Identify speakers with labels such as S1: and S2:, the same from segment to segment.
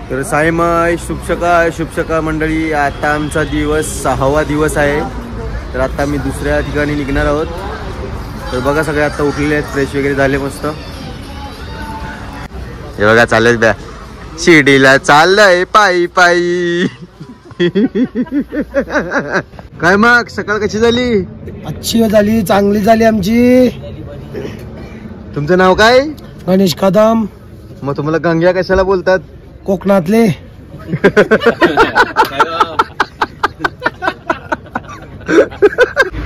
S1: तर साईमाई शुभ सकाळ मंडळी. आता आमचा दिवस 6वा दिवस आहे. तर आता मी दुसऱ्या ठिकाणी निघणार आहोत. तर बघा सगळे आता उठलेले आहेत, फ्रेश वगैरे झाले मस्त. हे बघा चाललेच ब्या शिर्डीला चाललंय पायी पायी. काय मग सकाळ कशी झाली?
S2: अच्छी झाली, चांगली झाली आमची.
S1: तुमचं नाव काय?
S2: गणेश कदम.
S1: मग तुम्हाला गंग्या कशाला बोलतात?
S2: कोकणातले.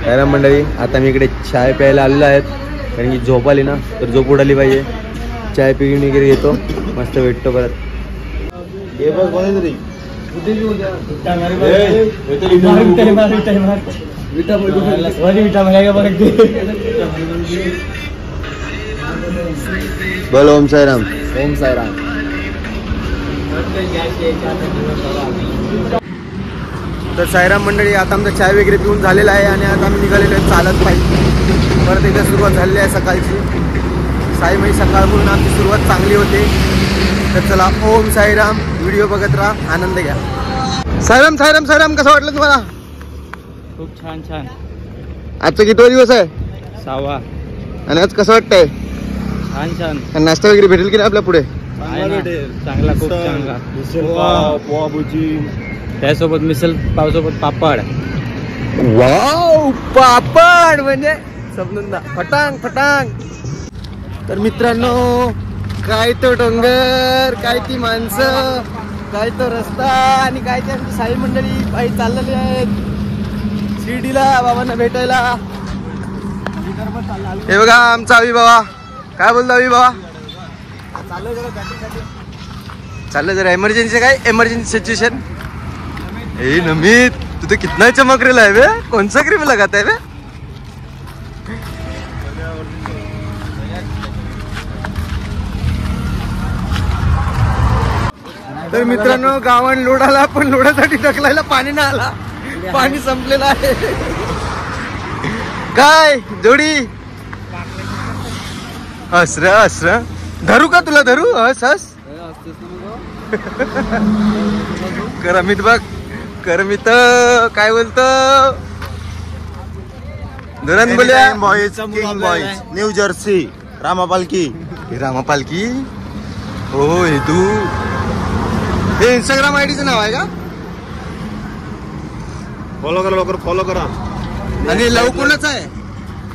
S1: काय मंडळी, आता मी इकडे चाय प्यायला आलेलो आहेत, कारण की झोप आली ना, तर झोप उडाली पाहिजे. चाय पिऊन वगैरे येतो, मस्त भेटतो परत. बोल ओम साईराम.
S2: ओम साईराम.
S1: तर साईराम मंडळी, आता आमचा चाय वगैरे पिऊन झालेला आहे आणि आता आम्ही निघालेलो आहे चालत पाहिजे. परत एकदा सुरुवात झालेली आहे सकाळची. साईमाई सकाळ म्हणून आमची सुरुवात चांगली होते. तर चला ओम साईराम, व्हिडिओ बघत राहा, आनंद घ्या. साईराम साईराम साईराम. कसं वाटलं तुम्हाला?
S2: खूप छान छान.
S1: आजचा कितवा दिवस आहे?
S2: 6वा.
S1: आणि आज कसं वाटतंय?
S2: छान छान.
S1: नाश्ता वगैरे भेटेल की नाही आपल्या पुढे?
S2: चांगला, खूप चांगला. त्यासोबत मिसल पावसोबत पापड.
S1: वाव, पापड म्हणजे समजून जा, फटांग फटांग. तर मित्रांनो, काय तो डोंगर, काय ती माणसं, काय तो रस्ता आणि काय ते आमची साई मंडळी पायी चाललेली आहेत शिर्डीला बाबांना भेटायला. हे बघा आमचा अभि बाबा. काय बोलतो अभि बाबा? चाललं जरा इमर्जन्सी. काय इमर्जन्सी सिच्युएशन? ए नमित, तू तो कितना चमक रहा है बे. कौन सा क्रीम लगाता है बे? तर मित्रांनो, गावान लोड आला, पण लोडासाठी ढकलायला पाणी नाही आला. पाणी संपलेलं आहे. काय जोडी हसर हसर. धरू का तुला? धरू? हस हस. करमित बघ, करमित काय बोलतो? धरण बोल्या
S3: boys, king boys, New Jersey, रामापालकी.
S1: रामापालकी. हो हे तू, हे इंस्टाग्राम आयडीचं नाव आहे का?
S3: फॉलो करा लवकर, फॉलो करा.
S1: आणि लव कोणाचा आहे?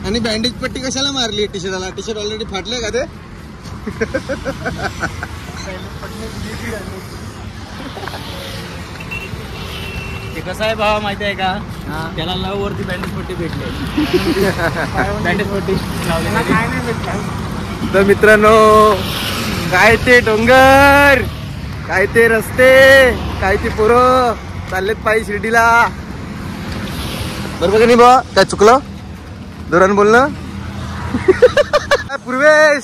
S1: आणि बँडेज पट्टी कशाला मारली टी शर्टाला? टी शर्ट ऑलरेडी फाटले का ते?
S2: ते कसं आहे भावा माहिती आहे का? त्याला लव वरती बँडेज पट्टी भेटली. बँडेज पट्टी लावली.
S1: तर मित्रांनो, काय ते डोंगर, काय ते रस्ते, काय ते पोरं चाललेत पायी शिर्डीला. बरोबर का नाही बा? काय चुकलं? धोरण बोलणं. पूर्वेश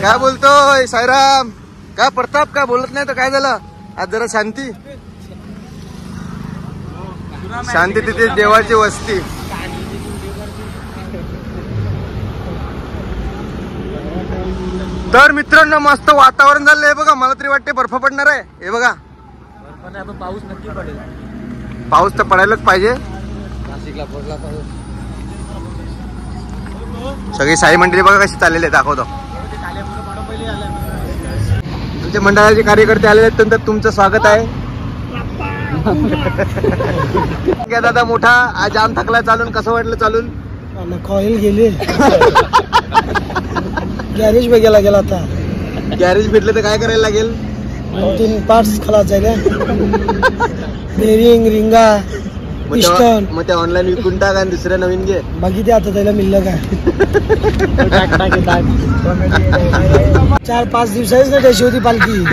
S1: काय बोलतोय? साईराम काय? प्रताप काय बोलत नाही तर काय झालं? आज जरा शांती शांती. तिथे देवाची वस्ती. तर मित्रांनो, मस्त वातावरण झालंय बघा. मला तरी वाटते बर्फ पडणार आहे. हे बघा,
S2: पाऊस नक्की पडेल.
S1: पाऊस तर पडायलाच पाहिजे.
S2: नाशिकला पडला पाऊस.
S1: सगळी साई मंडळी बघा कशी चाललेली आहे, दाखवतो. तुमच्या मंडळाचे कार्यकर्ते आलेले आहेत, नंतर तुमचं स्वागत आहे. दादा मोठा, आज जाम थकला चालून. कसं वाटलं चालून?
S2: कॉईल गेले. गॅरेज पे गेला आता.
S1: गॅरेज भेटलं तर काय करायला लागेल?
S2: 2-3 पार्ट्स खलास झाले. बेरिंग, रिंगा, पिस्टन.
S1: मग ते ऑनलाईन विकून टाक आणि दुसऱ्या नवीन घे.
S2: बघितले आता त्याला मिळलं काय? 4-5 दिवसाचीच ना त्याची होती पालखी.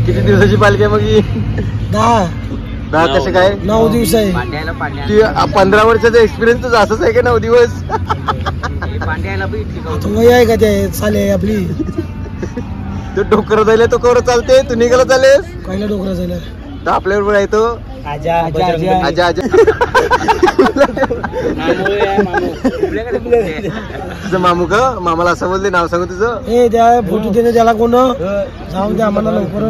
S1: किती दिवसाची पालखी आहे मग ही?
S2: 10
S1: कसे काय?
S2: 9 दिवस आहे.
S1: 15 वर्षाचा एक्सपिरियन्स तर असंच आहे का? 9 दिवस.
S2: वय आहे का ते चाले आपली?
S1: तो डोकर जायला तो कवर चालते, तू निघाला चालेस.
S2: पहिला डोकरा झाला.
S1: तर आपल्याबरोबर आहे तो
S2: आजा
S1: आजा आजा तुझं मामू का मामाला असं बोलते नाव सांगू तुझं
S2: ए त्या फोटो देणे त्याला कोण जाऊ दे आम्हाला लवकर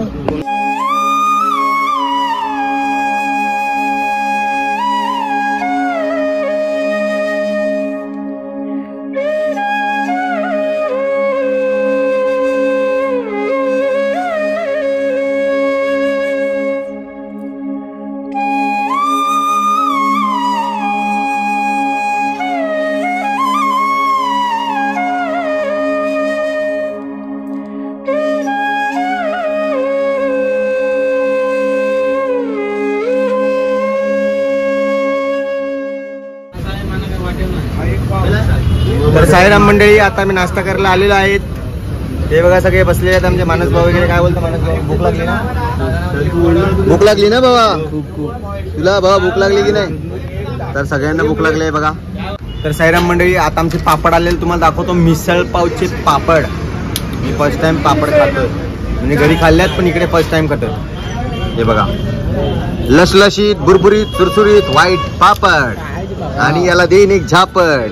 S1: तर साईराम मंडळी आता मी नाश्ता करायला आलेलो आहेत. हे बघा सगळे बसले आहेत आमचे मानस भाऊ वगैरे. काय बोलतो मानस भाऊ? भूक लागली ना? भूक लागली ना बाबा? तुला बाबा भूक लागली की नाही? तर सगळ्यांना भूक लागली आहे बघा. तर साईराम मंडळी आता आमचे पापड आलेले तुम्हाला दाखवतो. मिसळ पावचे पापड. मी फर्स्ट टाइम पापड खातो म्हणजे घरी खाल्ल्यात पण इकडे फर्स्ट टाइम खातो. हे बघा लसलशीत बुरबुरीत सुरसुरीत व्हाईट पापड आणि याला देईन एक झापड.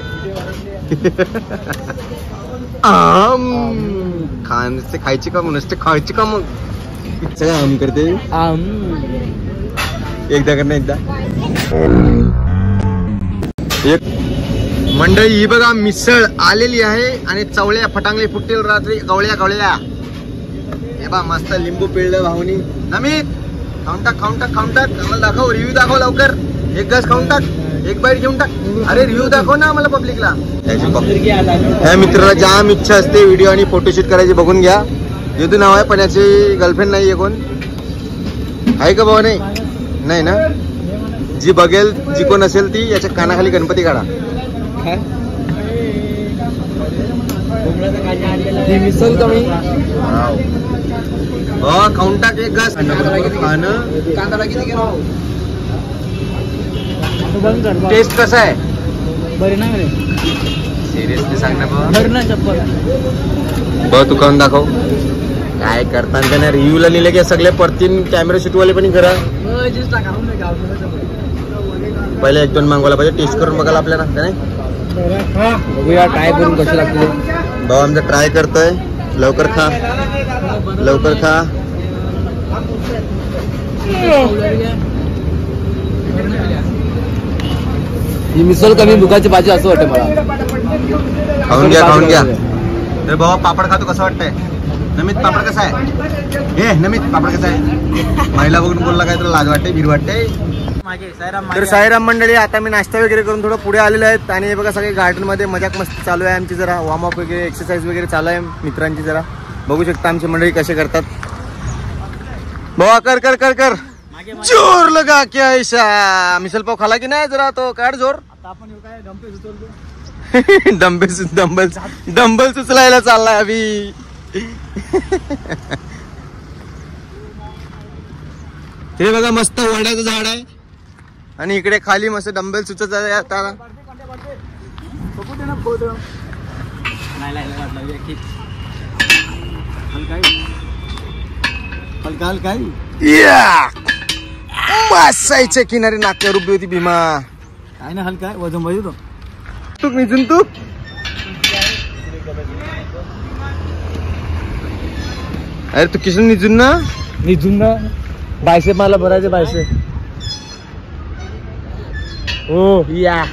S1: खायची का नुसते खायची का मग सगळं आम करते एकदा कर ना एकदा. एक मंडळी ही बघा मिसळ आलेली आहे आणि चवळ्या फटांगले फुटतील रात्री गवळ्या गवळ्या. हे बा मस्त लिंबू पिळलं भाऊनी. नमित खाऊन टाक खाऊन टाक खाऊन टाक. आम्हाला दाखव रिव्ह्यू दाखव लवकर. एक ग्लास खाऊन टाक. एक बाईट घेऊन टाक. अरे रिव्ह्यू दाखव ना आम्हाला पब्लिकला. या मित्राला जाम इच्छा असते व्हिडिओ आणि फोटोशूट करायची. बघून घ्या. यदू नाव आहे पण याची गर्लफ्रेंड नाहीये. कोण आहे का भाऊ? नाही ना? जी बघेल जी कोण असेल ती याच्या कानाखाली गणपती काढा.
S2: मिसळ कमी
S1: खाऊन टाक एक घास. खाणं टेस्ट कसा आहे?
S2: बरे ना रे
S1: सिरियसली सांग ना
S2: बरे ना चप्पल
S1: बघ तू खाऊन दाखव. काय करताना त्यांना रिव्ह्यूला लिहिले की सगळे परतीन कॅमेरा शूटवाले पण करा. पहिले एक दोन मागवायला पाहिजे. टेस्ट करून बघायला आपल्याला नाही
S2: बघूया ट्राय करून कशी लागते.
S1: भाऊ आमचा ट्राय करतोय. लवकर खा लवकर खा.
S2: ही मिसळ कमी भुकाची भाजी असं वाटतं मला.
S1: खाऊन घ्या खाऊन घ्या. तर भाऊ पापड खातो कसं वाटतंय? नमित पापड कसा आहे? हे नमित पापड कसा आहे? महिला बघून बोलला काय तुला लाज वाटते भीड वाटते? तर साईराम मंडळी आता मी नाश्ता वगैरे करून थोडं पुढे आलेलो आहेत आणि हे बघा सगळे गार्डन मध्ये मजाक मस्ती चालू आहे आमची. जरा वॉर्मअप वगैरे एक्सरसाइज वगैरे चालू आहे मित्रांची. जरा बघू शकता आमची मंडळी कसे करतात. भावा कर कर कर कर जोर लगा क्या ऐसा. मिसल पाव खाला की नाही? जरा तो काढ जोर. डंबल सुचलायला चाललाय अभि. हे बघा मस्त वड्याचं झाड आहे आणि इकडे खाली मस्त डंबेल सुचत आहे. आता मासाईच्या किनारी नाक्यावर उभी होती भीमा.
S2: काय ना हलका वजन पाहिजे तो
S1: तू निजून तू अरे तू किशन निजून ना
S2: बायसेप मला भरायचे बायसेप. हो या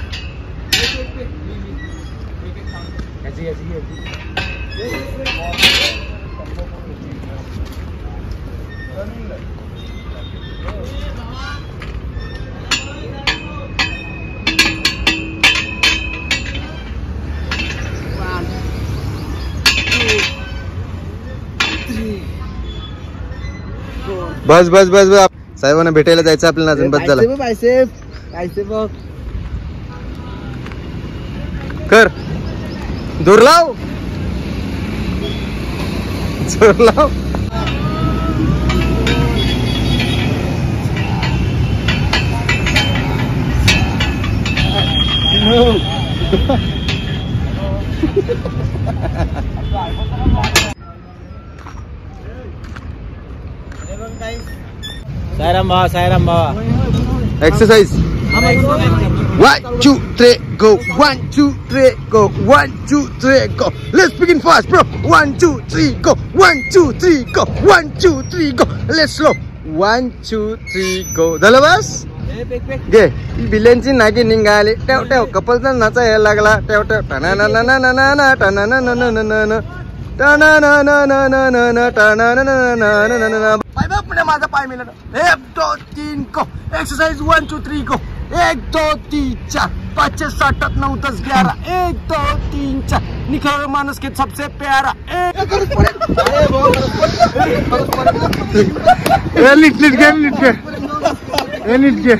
S1: बस बस बस बस. साहेबांना भेटायला जायचं आपल्याला अजून. बस झालं. कर जोर लाव जोर लाव.
S2: सायराम भावा
S1: exercise 1 2 3 go 1 2 3 go 1 2 3 go let's begin fast bro 1 2 3 go 1 2 3 go 1 2 3 go let's slow 1 2 3 go झालं बस घे बिल्यांची नागी निघाली टेव टेव कपलचा नाचा यायला लागला टेव टेव टना ना ना ना ना ना ना टना ना ना ना ना ना टना ना ना ना ना ना ना टना ना ना ना ना ना ना पाय बघ पुढे माझा पाय मिळाला 1 2 3 go एक्सरसाइज 1 2 3 go 1 2 3 4 5 6 7 8 9 10 11 1 2 3 4 निखर मानुस के सबसे प्यारा नीट नीट घे नीट घे नीट घे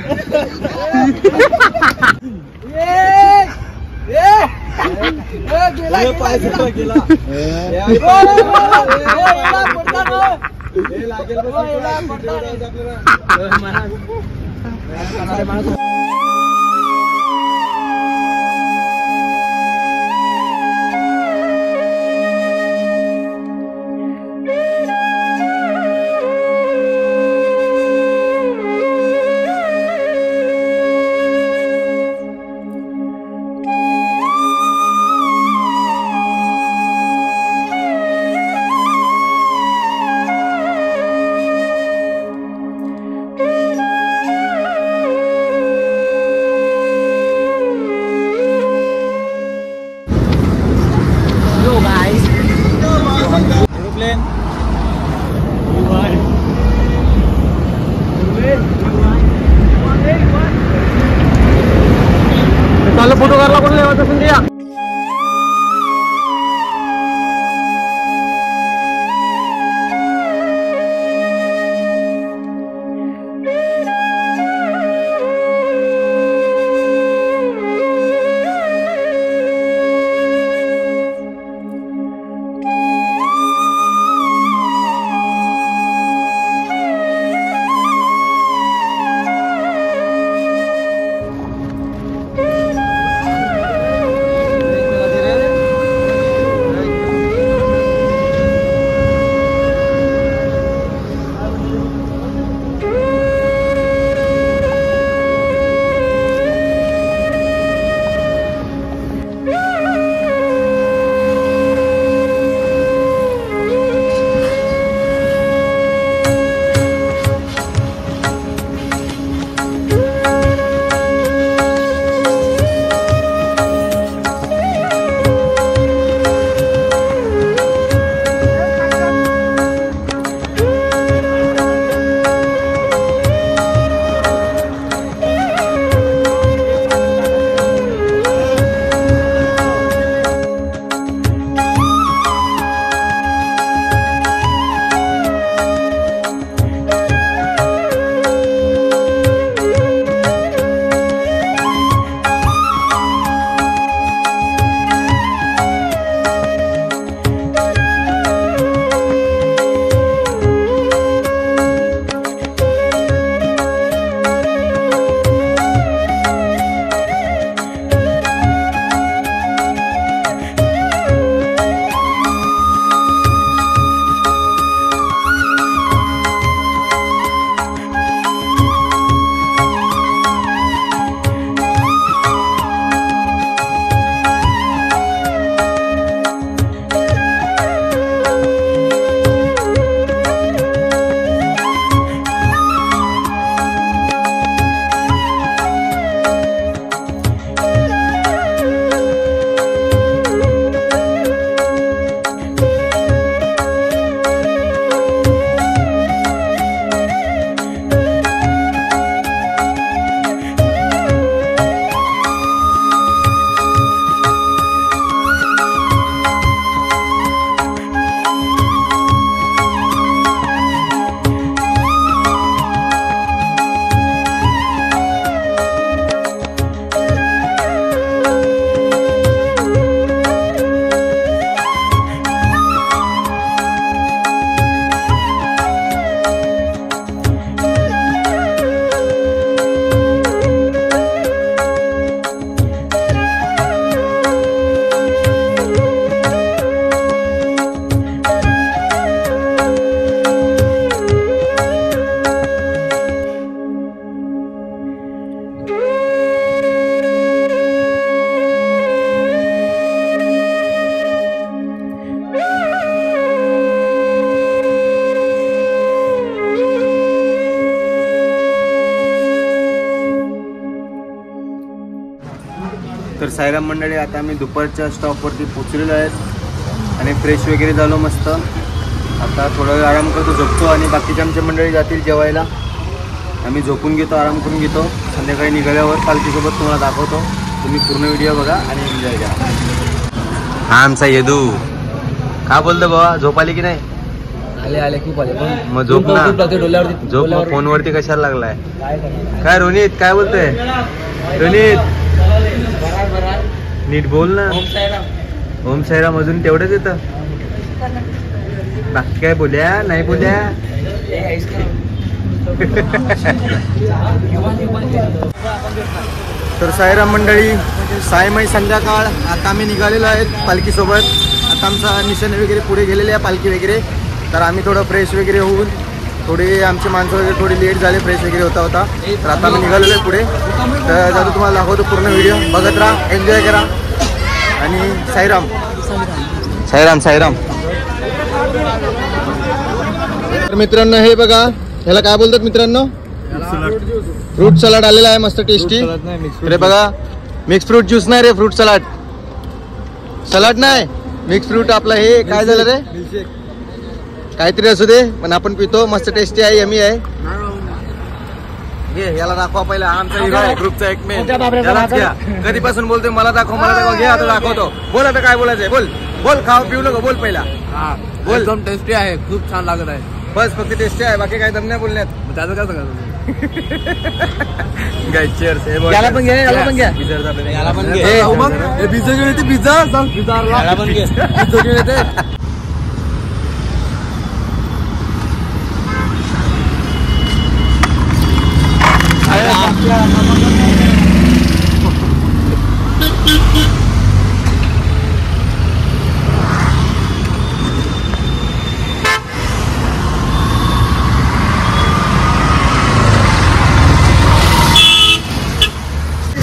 S1: Kalau foto karla kono lewat sendiri ya. Sairam मंडळी, आता आम्ही दुपारच्या स्टॉपवरती पोचलेलो आहेत आणि फ्रेश वगैरे झालो मस्त. आता थोडा वेळ आराम करतो, झोपतो आणि बाकीचे आमच्या मंडळी जातील जेवायला. आम्ही झोपून घेतो, आराम करून घेतो. संध्याकाळी निघाल्यावर पालखीसोबत तुम्हाला दाखवतो. तुम्ही पूर्ण व्हिडिओ बघा आणि एन्जॉय करा. हा आमचा येदू का बोलतो बाबा, झोप आली की नाही?
S2: आले खूप आले.
S1: मग झोप ना, झोप. मग फोनवरती कशाला लागलाय? काय रोनित काय बोलतोय? रोनित नीट बोल ना. ओम साईराम अजून तेवढंच येतं, बाकी काय बोल्या नाही बोल्या. तर साईराम मंडळी, सायमय संध्याकाळ. आता आम्ही निघालेलो आहेत पालखीसोबत. आता आमचा निशाणे वगैरे पुढे गेलेले आहे पालखी वगैरे. तर आम्ही थोडं फ्रेश वगैरे होऊन, थोडी आमची माणसं वगैरे थोडी लेट झाले फ्रेश वगैरे होता. तर आता आम्ही निघालेलो आहे पुढे. तर जातो, तुम्हाला दाखवतो. पूर्ण व्हिडिओ बघत राहा, एन्जॉय करा आणि साईराम साईराम साईराम. तर मित्रांनो हे बघा, ह्याला काय बोलतात मित्रांनो? फ्रूट सलाड आलेला आहे मस्त टेस्टी. अरे बघा, मिक्स फ्रूट ज्यूस नाही रे, फ्रूट सलाड. सलाड नाही, मिक्स फ्रूट. आपला हे काय झालं रे, काहीतरी असू दे, पण आपण पितो. मस्त टेस्टी आहे, यमी आहे. घे, याला दाखवा पहिला. आमचा हिरो आहे ग्रुपचा एक मेन. यालाच घ्या. कधीपासून बोलतोय मला दाखव मला दाखव. घे आता दाखवतो. बोल आता काय बोलायचंय, बोल बोल. खाऊ पिऊ नको, बोल पहिला. बोल.
S2: एकदम टेस्टी आहे, खूप छान लागत आहे.
S1: बस फक्त टेस्टी आहे, बाकी काय दम नाही बोलण्यात.
S2: त्याचं काय सांगा
S1: याला पण घे, याला पण घ्या.
S2: याला पण घे. पिझ्झा घेऊन येते, पिझ्झा पिझ्झा पण घे. पिझ्झा घेऊन येते.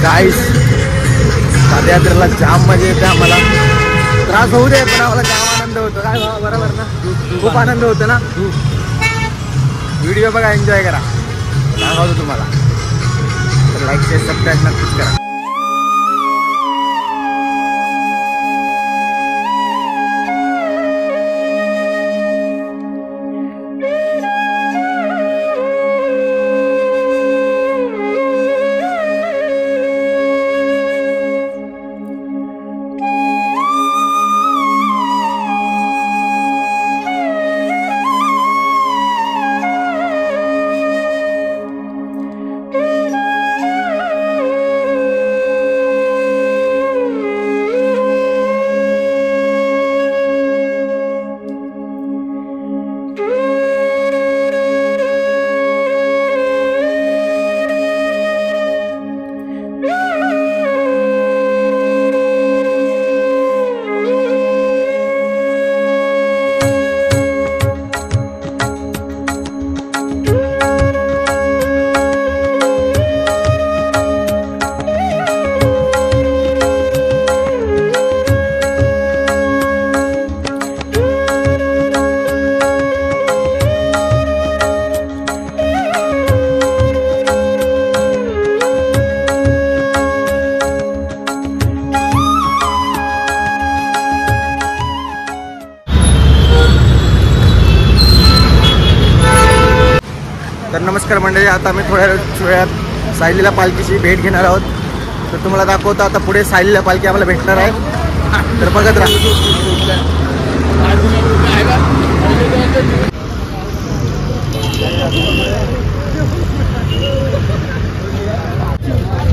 S1: गाईस, पादयात्रेला जाम मजा येते. आम्हाला त्रास होऊ दे, पण आम्हाला जाम आनंद होतो. काय बाबा, बरोबर ना? खूप आनंद होतो ना. व्हिडिओ बघा, एन्जॉय करा. दाखवतो तुम्हाला. तर लाईक शेअर सबस्क्राईब नक्कीच करा. तर नमस्कार मंडळी, आता आम्ही थोड्या वेळात सायलीला पालखीची भेट घेणार आहोत. तर तुम्हाला दाखवतो आता पुढे सायलीला पालखी आम्हाला भेटणार आहे. तर बघत राहा.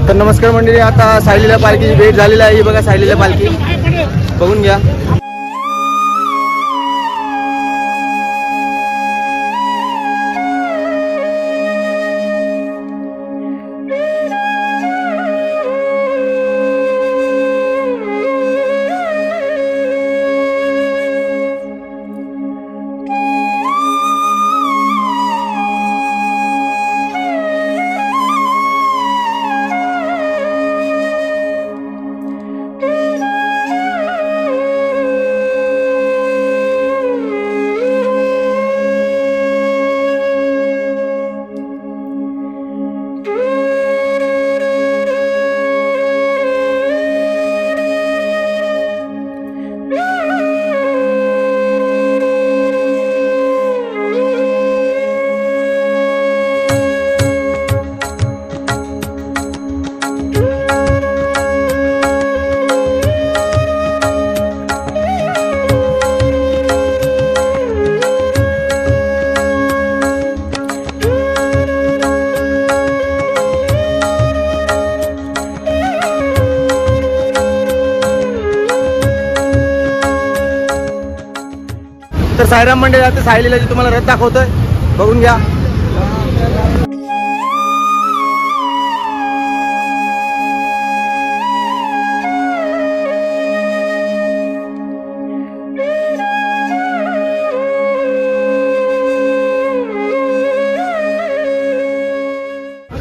S1: तर नमस्कार मंडळी, आता सायलीला पालखीची भेट झालेली आहे. ही बघा सायलीला पालखी, बघून घ्या. तर साईराम मंडळी आता सायलीला तुम्हाला रथ दाखवतोय, बघून घ्या.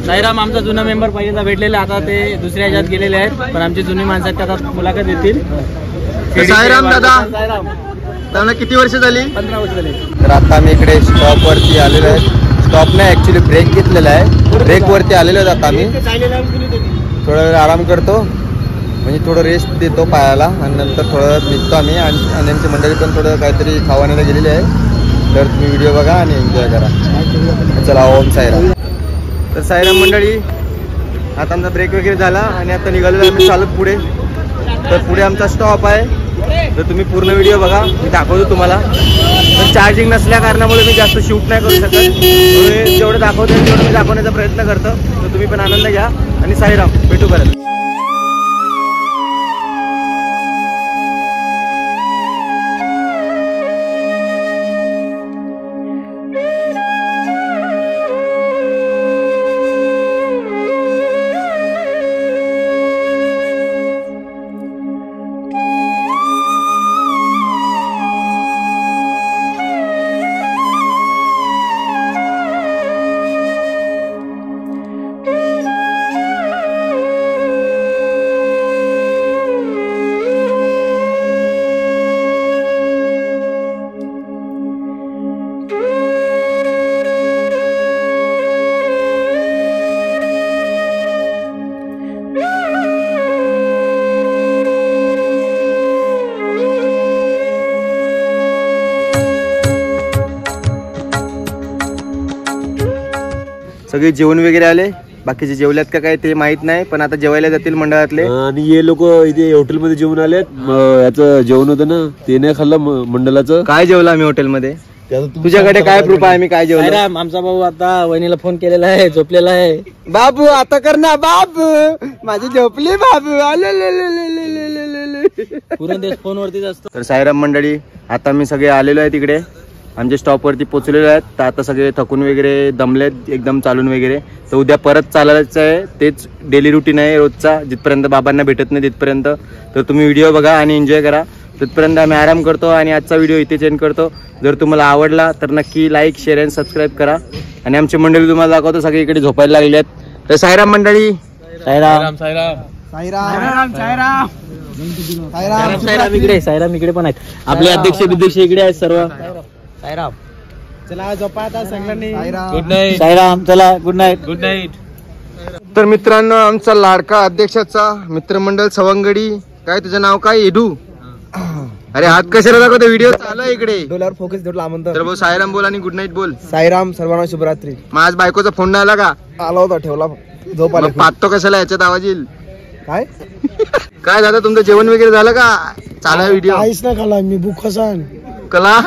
S2: साईराम आमचा जुना मेंबर पहिल्यांदा भेटलेला, आता ते दुसऱ्या ह्याच्यात गेलेले आहेत, पण आमची जुनी माणसं आता मुलाखत देतील.
S1: तर साईराम दादा,
S2: साईराम
S1: त्यांना किती वर्ष झाली?
S2: 15 वर्ष झाली.
S1: तर आता आम्ही इकडे स्टॉप वरती आलेलो आहे. स्टॉप नाही, ऍक्च्युली ब्रेक घेतलेला आहे. ब्रेक वरती आलेलो आहेत आता आम्ही. थोडा वेळ आराम करतो, म्हणजे थोडं रेस्ट देतो पायाला, आणि नंतर थोडं वेळ निघतो आम्ही. आणि आमची मंडळी पण थोडं काहीतरी खावाण्याला गेलेली आहे. तर तुम्ही व्हिडिओ बघा आणि एन्जॉय करा. चला, ओम साईराम. तर साईराम मंडळी, आता आमचा ब्रेक वगैरे झाला आणि आता निघालेलो आम्ही चालत पुढे. तर पुढे आमचा स्टॉप आहे, तर तुम्ही पूर्ण व्हिडिओ बघा, मी दाखवतो तुम्हाला. तर चार्जिंग नसल्या कारणामुळे मी जास्त शूट नाही करू शकत, जेवढं दाखवतो तेवढं मी दाखवण्याचा प्रयत्न करतो. तर तुम्ही पण आनंद घ्या आणि साईराम, भेटू परत. सगळे जेवण वगैरे आले, बाकीचे जेवल्यात का काय ते माहित नाही, पण आता जेवायला जातील मंडळातले.
S4: आणि हे लोक इथे हॉटेलमध्ये जेवण आलेत. याचं जेवण होतं ना, ते नाही खाल्लं मंडळाचं.
S1: काय जेवलं आम्ही हॉटेलमध्ये? तुझ्याकडे काय प्रूफ आहे आम्ही काय जेवलो?
S2: साईराम, आमचा भाऊ आता वहिनीला फोन केलेला आहे, झोपलेला आहे.
S1: बाबू आता कर ना बाबू, माझी झोपली बाबू.
S2: पूर्ण दिवस फोनवरतीच असतो.
S1: तर साईराम मंडळी, आता मी सगळे आलेलो आहे तिकडे, आमच्या स्टॉपवरती पोचलेलो आहेत. तर आता सगळे थकून वगैरे दमलेत एकदम चालून वगैरे. तर उद्या परत चालायचं आहे, तेच डेली रुटीन आहे रोजचा, जिथपर्यंत बाबांना भेटत नाही तिथपर्यंत. तर तुम्ही व्हिडिओ बघा आणि एन्जॉय करा. तिथपर्यंत आम्ही आराम करतो आणि आजचा व्हिडिओ इथेच एंड करतो. जर तुम्हाला आवडला तर नक्की लाईक, शेअर आणि सबस्क्राईब करा. आणि आमची मंडळी तुम्हाला दाखवतो, सगळे इकडे झोपायला लागले आहेत. तर साईराम मंडळी,
S2: साईराम साईराम साईराम इकडे, साईराम इकडे पण आहेत. आपले अध्यक्ष विध्यक्ष इकडे आहेत सर्व. साईराम,
S1: चला झोपा आता सगळ्यांनी.
S2: Good night. साईराम, चला गुड नाईट. Good night.
S1: तर मित्रांनो, आमचा लाडका अध्यक्षाचा मित्रमंडळ सवंगडी, काय तुझं नाव काय? येडू. अरे हात कशाला दाखवतो, व्हिडिओ चालू आहे इकडे.
S5: डोल्यावर फोकस देऊ लांब.
S1: तर बोल साईराम बोल आणि गुड नाईट बोल.
S5: साईराम, सर्वांना शुभरात्री.
S1: माझ्या बायकोचा फोन नाही आला का?
S5: आला होता, ठेवला, झोप आली.
S1: मग पाहतो कशाला, याच्यात आवाज येईल
S5: काय
S1: काय दादा, तुमचं जेवण वगैरे झालं का? चालू व्हिडिओ.
S5: काहीच नाही खाला मी, भूक कसा
S1: कला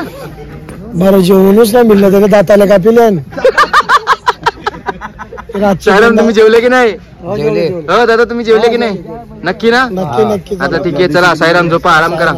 S5: बरं, जेवणच नाही मिळलं त्याला, दाताला का पिल्यान.
S1: साईराम, तुम्ही जेवले की नाही?
S5: जेवले.
S1: हो दादा, तुम्ही जेवले की नाही? नक्की ना?
S5: नक्की नक्की.
S1: आता ठीक आहे, चला साईराम झोपा, आराम करा.